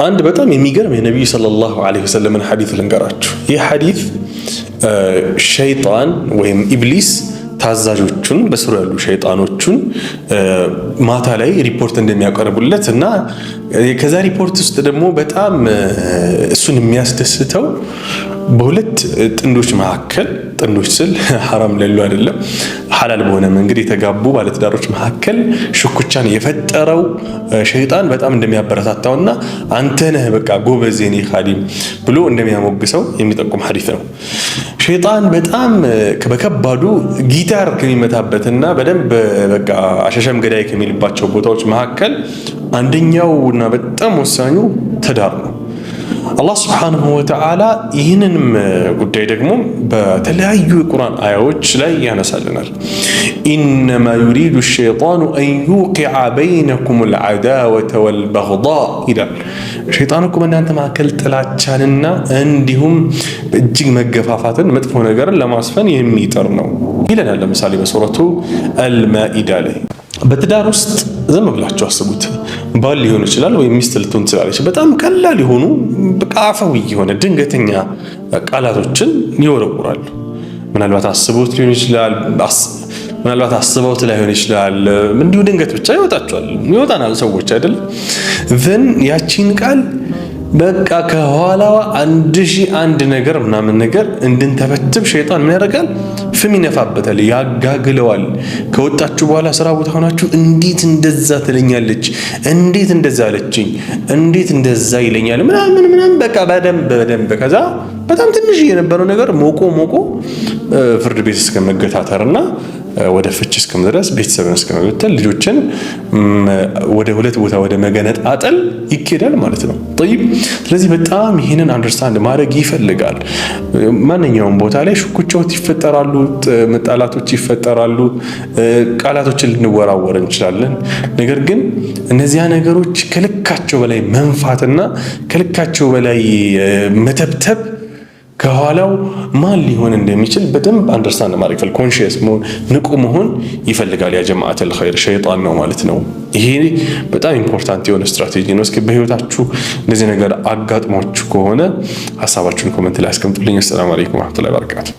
አንድ በጣም የሚገርም የነቢዩ ሰለላሁ ዐለይሂ ወሰለም ሐዲስ ልንገራችሁ። ይህ ሐዲስ ሸይጣን ወይም ኢብሊስ ታዛዦቹን በስሩ ያሉ ሸይጣኖቹን ማታ ላይ ሪፖርት እንደሚያቀርቡለት እና ከዛ ሪፖርት ውስጥ ደግሞ በጣም እሱን የሚያስደስተው በሁለት ጥንዶች መካከል፣ ጥንዶች ስል ሐራም ለሉ አይደለም፣ ሐላል በሆነ መንገድ የተጋቡ ባለትዳሮች መካከል ሽኩቻን የፈጠረው ሸይጣን በጣም እንደሚያበረታታውና አንተ ነህ በቃ ጎበዝ የኔ ኻዲም ብሎ እንደሚያሞግሰው የሚጠቁም ሐዲስ ነው። ሸይጣን በጣም በከባዱ ጊታር ከሚመታበትና በደንብ በቃ አሻሻም ገዳይ ከሚልባቸው ቦታዎች መካከል አንደኛውና በጣም ወሳኙ ትዳር ነው። አላህ ስብሓንሁ ወተዓላ ይህንንም ጉዳይ ደግሞ በተለያዩ የቁርአን አያዎች ላይ ያነሳልናል። ኢነማ ዩሪዱ ሸይጣኑ አን ዩቂዐ በይነኩም አልዐዳወተ ወልበግዳእ ይላል። ሸይጣን እኮ በእናንተ መካከል ጥላቻንና እንዲሁም እጅግ መገፋፋትን፣ መጥፎ ነገርን ለማስፈን የሚጥር ነው ይለናል። ለምሳሌ በሱረቱ አልማኢዳ ላይ በትዳር ውስጥ ዝም ብላችሁ አስቡት። ባል ሊሆን ይችላል ወይም ሚስት ልትሆን ትችላለች። በጣም ቀላል የሆኑ አፈዊ የሆነ ድንገተኛ ቃላቶችን ይወረውራሉ። ምናልባት አስበውት ሊሆን ይችላል፣ ምናልባት አስበውት ላይሆን ይችላል። እንዲሁ ድንገት ብቻ ይወጣናል ሰዎች አይደል? ዘን ያቺን ቃል በቃ ከኋላዋ 1001 ነገር ምናምን ነገር እንድንተበትብ ሸይጣን ምን ያደርጋል? ፍም ይነፋበታል፣ ያጋግለዋል። ከወጣችሁ በኋላ ስራ ቦታ ሆናችሁ እንዴት እንደዛ ትለኛለች፣ እንዴት እንደዛ አለችኝ፣ እንዴት እንደዛ ይለኛል ምናምን በቃ በደንብ ከዛ በጣም ትንሽ የነበረው ነገር ሞቆ ፍርድ ቤት እስከመገታተርና ወደ ፍች እስከመድረስ ቤተሰብን እስከመበተል ልጆችን ወደ ሁለት ቦታ ወደ መገነጣጠል ይኬዳል ማለት ነው። طيب ስለዚህ በጣም ይሄንን አንደርስታንድ ማድረግ ይፈልጋል። ማንኛውም ቦታ ላይ ሽኩቻዎች ይፈጠራሉ፣ መጣላቶች ይፈጠራሉ፣ ቃላቶችን ልንወራወር እንችላለን። ነገር ግን እነዚያ ነገሮች ከልካቸው በላይ መንፋትና ከልካቸው በላይ መተብተብ ከኋላው ማን ሊሆን እንደሚችል በደንብ አንደርስታንድ ማድረግ ይፈልጋል። ኮንሺየስ መሆን፣ ንቁ መሆን ይፈልጋል። ያ ጀማዓተል ኸይር ሸይጣን ነው ማለት ነው። ይሄ በጣም ኢምፖርታንት የሆነ ስትራቴጂ ነው። እስኪ በህይወታችሁ እንደዚህ ነገር አጋጥሟችሁ ከሆነ ሐሳባችሁን ኮሜንት ላይ አስቀምጡልኝ። አሰላሙ አለይኩም ወራህመቱላሂ ወበረካቱ።